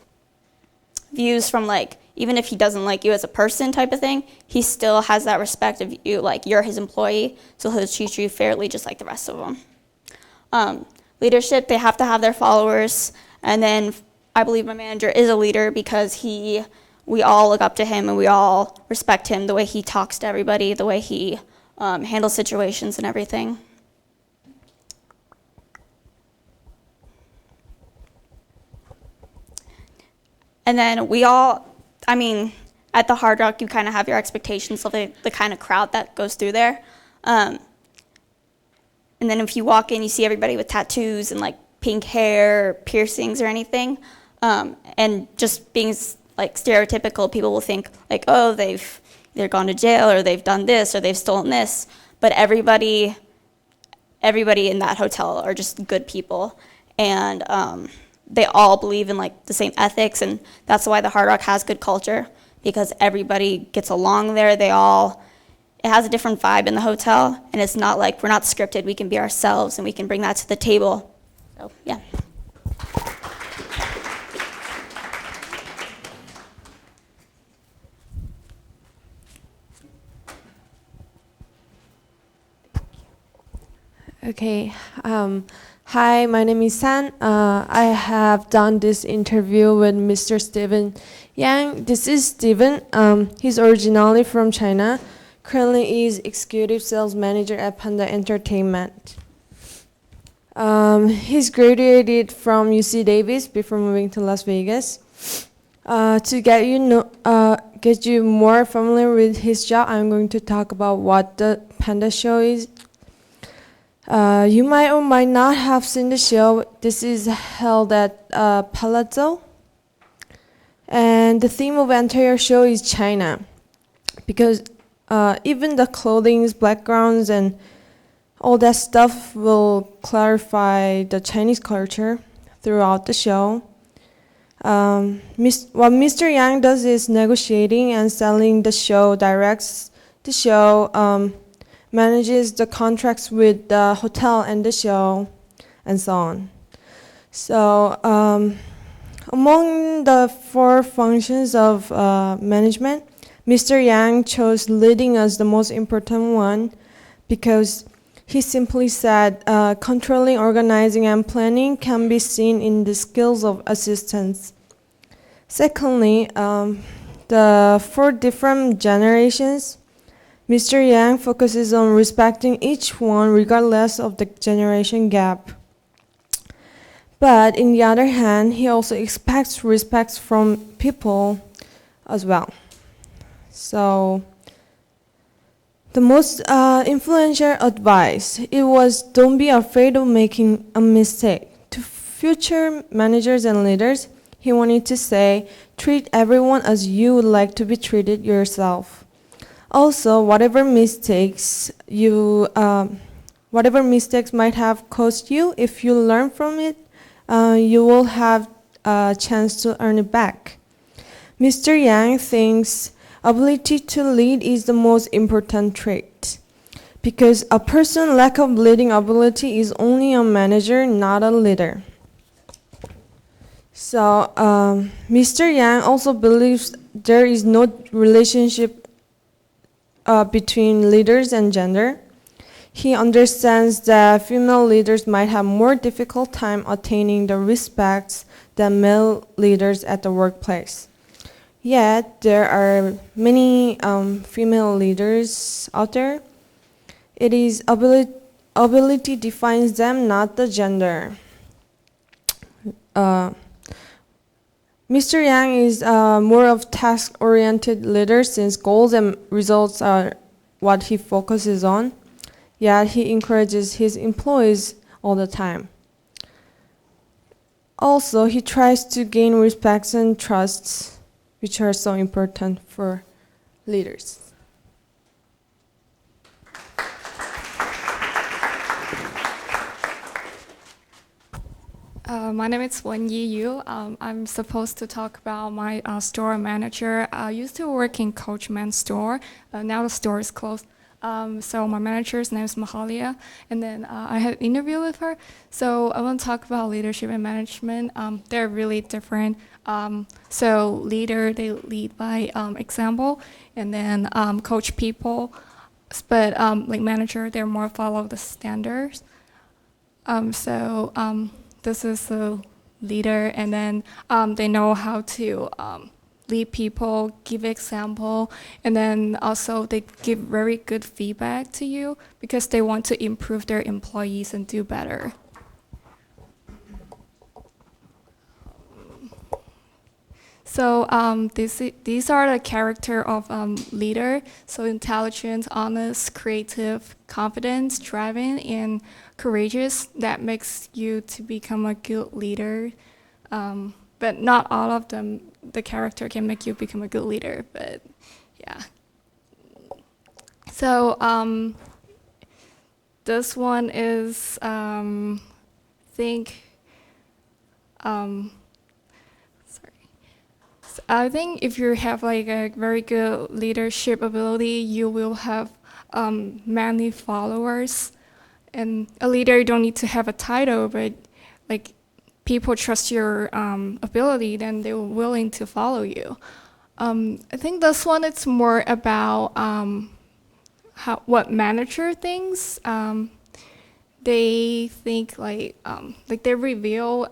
views from like, even if he doesn't like you as a person type of thing, he still has that respect of you, like you're his employee, so he'll treat you fairly just like the rest of them. Leadership, they have to have their followers, and then I believe my manager is a leader because we all look up to him and we all respect him, the way he talks to everybody, the way he handles situations and everything. And then we all, I mean, at the Hard Rock, you kind of have your expectations of the kind of crowd that goes through there. And then if you walk in, you see everybody with tattoos and like pink hair, piercings or anything. And just being like stereotypical, people will think like, oh, they've either gone to jail or they've done this or they've stolen this. But everybody in that hotel are just good people. And they all believe in like the same ethics, and that's why the Hard Rock has good culture, because everybody gets along there. It has a different vibe in the hotel, and it's not like we're not scripted. We can be ourselves, and we can bring that to the table. So, yeah. Okay. Hi, my name is San. I have done this interview with Mr. Steven Yang. This is Steven. He's originally from China. Currently is executive sales manager at Panda Entertainment. He's graduated from UC Davis before moving to Las Vegas. To get you more familiar with his job, I'm going to talk about what the Panda show is. You might or might not have seen the show. This is held at Palazzo. And the theme of the entire show is China. Because even the clothing, backgrounds, and all that stuff will clarify the Chinese culture throughout the show. What Mr. Yang does is negotiating and selling the show, directs the show, manages the contracts with the hotel and the show, and so on. So among the 4 functions of management, Mr. Yang chose leading as the most important one because he simply said controlling, organizing, and planning can be seen in the skills of assistants. Secondly, the 4 different generations, Mr. Yang focuses on respecting each one regardless of the generation gap. But in the other hand, he also expects respect from people as well. So the most influential advice, it was don't be afraid of making a mistake. To future managers and leaders, he wanted to say, treat everyone as you would like to be treated yourself. Also, whatever mistakes might have caused you, if you learn from it, you will have a chance to earn it back. Mr. Yang thinks ability to lead is the most important trait because a person's lack of leading ability is only a manager, not a leader. So Mr. Yang also believes there is no relationship between leaders and gender. He understands that female leaders might have more difficult time attaining the respect than male leaders at the workplace. Yet, there are many female leaders out there. It is ability defines them, not the gender. Mr. Yang is more of task-oriented leader since goals and results are what he focuses on. Yet, he encourages his employees all the time. Also, he tries to gain respect and trust, which are so important for leaders. My name is Wen Yi Yu. I'm supposed to talk about my store manager. I used to work in Coachman's store. Now the store is closed. So my manager's name is Mahalia, and then I had an interview with her. So I want to talk about leadership and management. They're really different. So leader, they lead by example, and then coach people. But like manager, they're more follow the standards. This is the leader, and then they know how to lead people, give example, and then also they give very good feedback to you because they want to improve their employees and do better. So these are the character of leader. So intelligent, honest, creative, confident, driving, and courageous. That makes you to become a good leader. But not all of them, the character can make you become a good leader, but yeah. So this one is, I think if you have like a very good leadership ability, you will have many followers. And a leader, you don't need to have a title, but like people trust your ability, then they're willing to follow you. I think this one, it's more about what manager thinks. they think like they reveal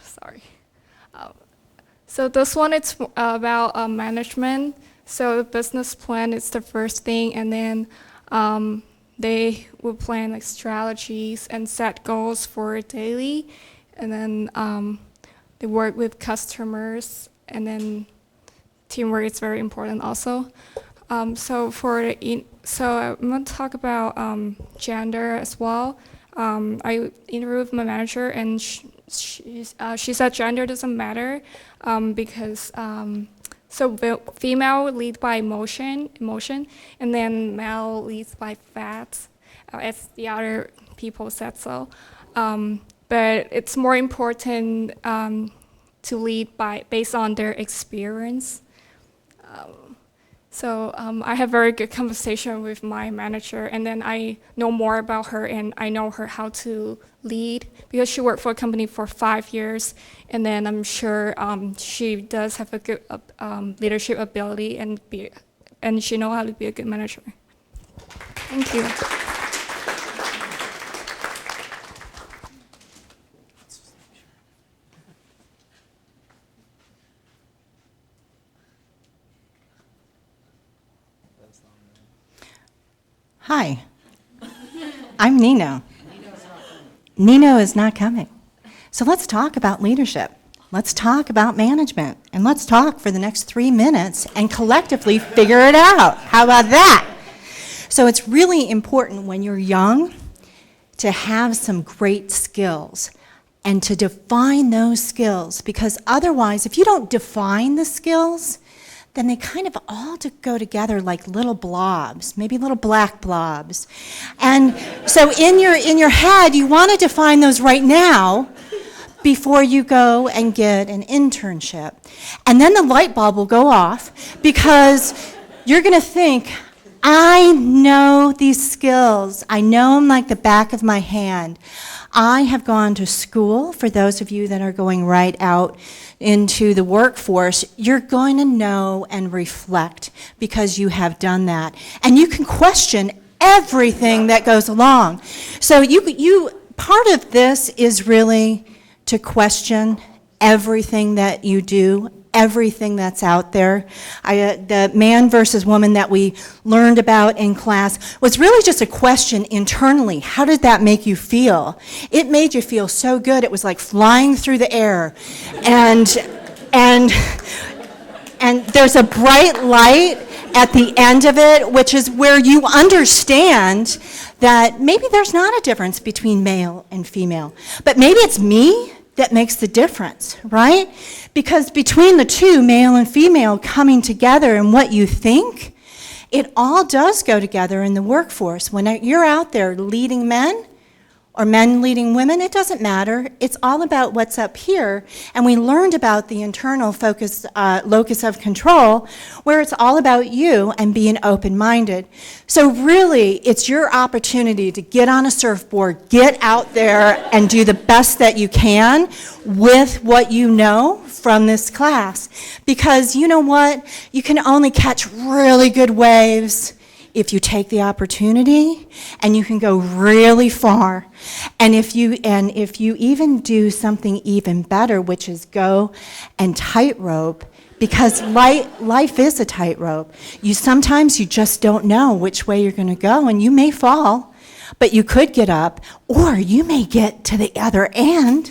sorry. So this one, it's about management. So the business plan is the first thing, and then they will plan like strategies and set goals for daily, and then they work with customers, and then teamwork is very important also. So I'm going to talk about gender as well. I interviewed with my manager, and she said gender doesn't matter because female lead by emotion, and then male leads by facts, as the other people said so. But it's more important to lead based on their experience. So I have very good conversation with my manager, and then I know more about her, and I know her how to lead because she worked for a company for 5 years, and then I'm sure she does have a good leadership ability and she knows how to be a good manager. Thank you. Hi, I'm Nino. Nino is not coming. So let's talk about leadership. Let's talk about management. And let's talk for the next 3 minutes and collectively figure it out. How about that? So it's really important when you're young to have some great skills and to define those skills, because otherwise, if you don't define the skills, then they kind of all go together like little blobs, maybe little black blobs. And so in your head, you want to define those right now before you go and get an internship. And then the light bulb will go off because you're going to think, I know these skills. I know them like the back of my hand. I have gone to school. For those of you that are going right out into the workforce, you're going to know and reflect because you have done that. And you can question everything that goes along. So part of this is really to question everything that you do, everything that's out there. The man versus woman that we learned about in class was really just a question internally. How did that make you feel? It made you feel so good. It was like flying through the air. And there's a bright light at the end of it, which is where you understand that maybe there's not a difference between male and female, but maybe it's me that makes the difference, right? Because between the two, male and female, coming together and what you think, it all does go together in the workforce. When you're out there leading men or men leading women, it doesn't matter. It's all about what's up here. And we learned about the internal focus, locus of control, where it's all about you and being open-minded. So really, it's your opportunity to get on a surfboard, get out there and do the best that you can with what you know from this class. Because you know what? You can only catch really good waves if you take the opportunity, and you can go really far. And if you even do something even better, which is go and tightrope, because life is a tightrope. Sometimes you just don't know which way you're going to go, and you may fall, but you could get up, or you may get to the other end,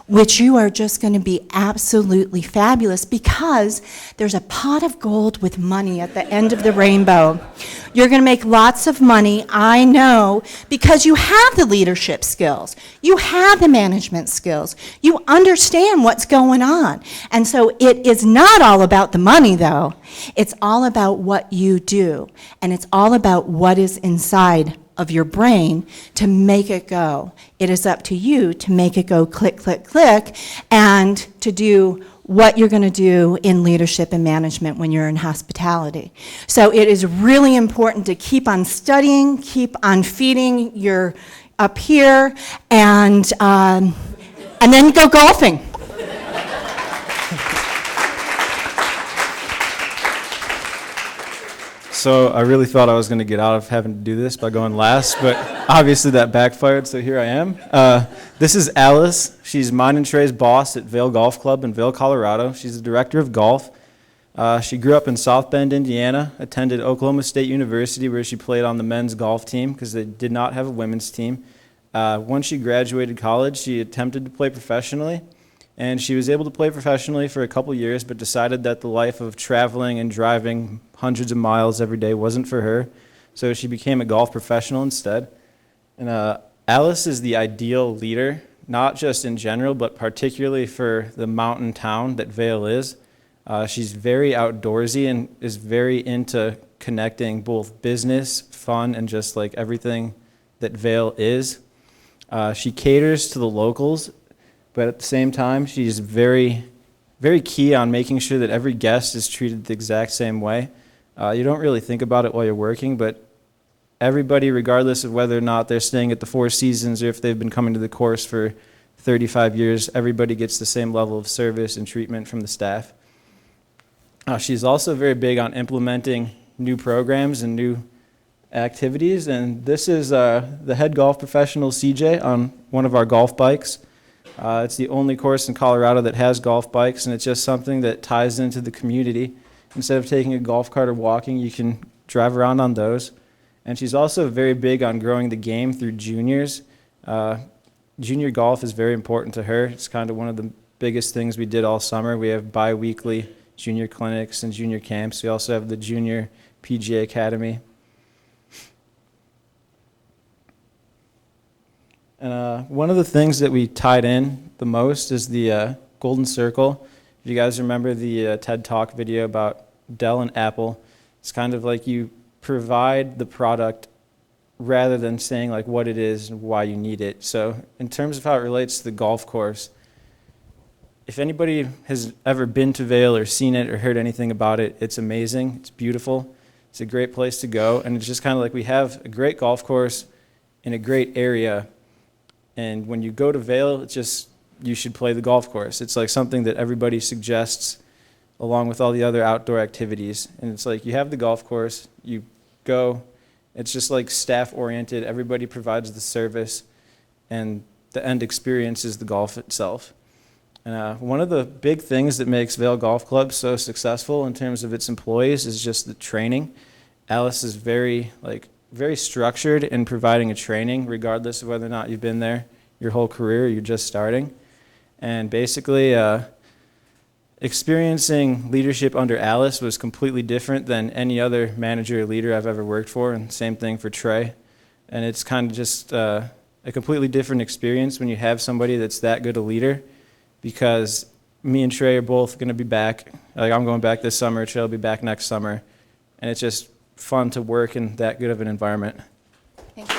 which you are just going to be absolutely fabulous, because there's a pot of gold with money at the end of the rainbow. You're going to make lots of money, I know, because you have the leadership skills. You have the management skills. You understand what's going on. And so it is not all about the money, though. It's all about what you do. And it's all about what is inside of your brain to make it go. It is up to you to make it go click, click, click, and to do what you're going to do in leadership and management when you're in hospitality. So it is really important to keep on studying, keep on feeding your up here, and then go golfing. So I really thought I was going to get out of having to do this by going last, but obviously that backfired, so here I am. This is Alice. She's mine and Trey's boss at Vail Golf Club in Vail, Colorado. She's the director of golf. She grew up in South Bend, Indiana, attended Oklahoma State University where she played on the men's golf team because they did not have a women's team. Once she graduated college, she attempted to play professionally, and she was able to play professionally for a couple years, but decided that the life of traveling and driving hundreds of miles every day wasn't for her, so she became a golf professional instead. And Alice is the ideal leader, not just in general, but particularly for the mountain town that Vail is. She's very outdoorsy and is very into connecting both business, fun, and just like everything that Vail is. She caters to the locals, but at the same time, she's very, very key on making sure that every guest is treated the exact same way. You don't really think about it while you're working, but everybody, regardless of whether or not they're staying at the Four Seasons or if they've been coming to the course for 35 years, everybody gets the same level of service and treatment from the staff. She's also very big on implementing new programs and new activities, and this is the head golf professional, CJ, on one of our golf bikes. It's the only course in Colorado that has golf bikes, and it's just something that ties into the community. Instead of taking a golf cart or walking, you can drive around on those. And she's also very big on growing the game through juniors. Junior golf is very important to her. It's kind of one of the biggest things we did all summer. We have bi-weekly junior clinics and junior camps. We also have the Junior PGA Academy. And one of the things that we tied in the most is the Golden Circle. If you guys remember the TED Talk video about Dell and Apple, it's kind of like you provide the product rather than saying like what it is and why you need it. So in terms of how it relates to the golf course, if anybody has ever been to Vail or seen it or heard anything about it, it's amazing. It's beautiful. It's a great place to go. And it's just kind of like we have a great golf course in a great area. And when you go to Vail, it's just, you should play the golf course. It's like something that everybody suggests along with all the other outdoor activities. And it's like you have the golf course, you go, it's just like staff oriented, everybody provides the service, and the end experience is the golf itself. And one of the big things that makes Vail Golf Club so successful in terms of its employees is just the training. Alice is very structured in providing a training, regardless of whether or not you've been there your whole career or you're just starting. And basically, experiencing leadership under Alice was completely different than any other manager or leader I've ever worked for, and same thing for Trey. And it's kind of just a completely different experience when you have somebody that's that good a leader, because me and Trey are both going to be back. Like, I'm going back this summer, Trey will be back next summer, and it's just fun to work in that good of an environment. Thank you.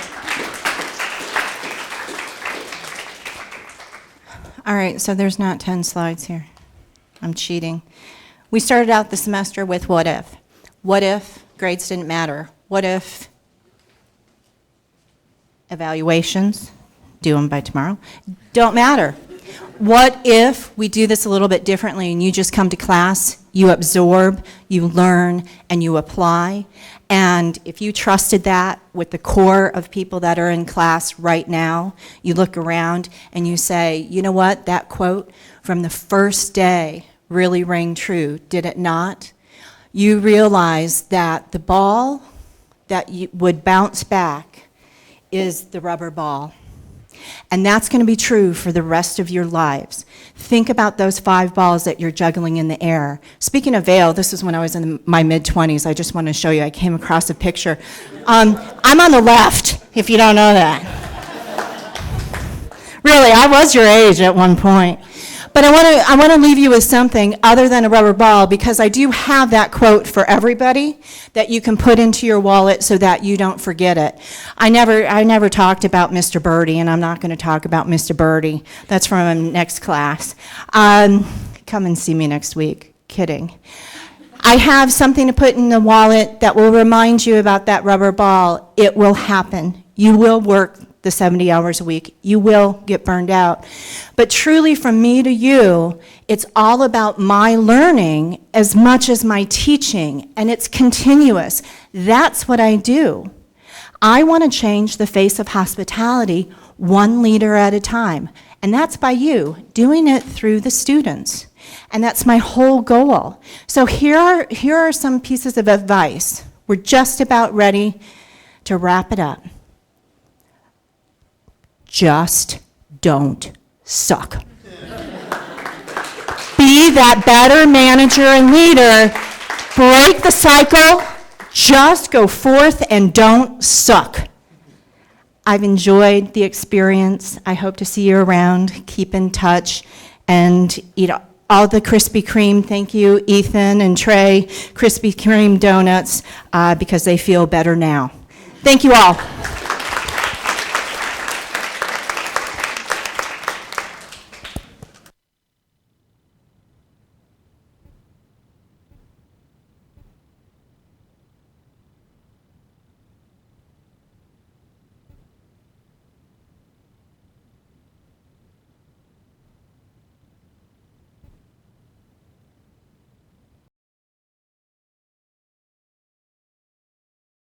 All right, so there's not 10 slides here. I'm cheating. We started out the semester with what if. What if grades didn't matter? What if evaluations, due them by tomorrow, don't matter? What if we do this a little bit differently and you just come to class, you absorb, you learn, and you apply? And if you trusted that with the core of people that are in class right now, you look around and you say, you know what, that quote from the first day really rang true, did it not? You realize that the ball that would bounce back is the rubber ball. And that's going to be true for the rest of your lives. Think about those 5 balls that you're juggling in the air. Speaking of Vail, this is when I was in my mid-20s. I just want to show you. I came across a picture. I'm on the left, if you don't know that. Really, I was your age at one point. But I want to leave you with something other than a rubber ball, because I do have that quote for everybody that you can put into your wallet so that you don't forget it. I never talked about Mr. Birdie, and I'm not going to talk about Mr. Birdie. That's from next class. Come and see me next week. Kidding. I have something to put in the wallet that will remind you about that rubber ball. It will happen. You will work the 70 hours a week. You will get burned out. But truly, from me to you, it's all about my learning as much as my teaching, and it's continuous. That's what I do. I want to change the face of hospitality one leader at a time, and that's by you, doing it through the students. And that's my whole goal. So here are some pieces of advice. We're just about ready to wrap it up. Just don't suck. Be that better manager and leader. Break the cycle. Just go forth and don't suck. I've enjoyed the experience. I hope to see you around. Keep in touch and eat all the Krispy Kreme. Thank you, Ethan and Trey, Krispy Kreme donuts, because they feel better now. Thank you all.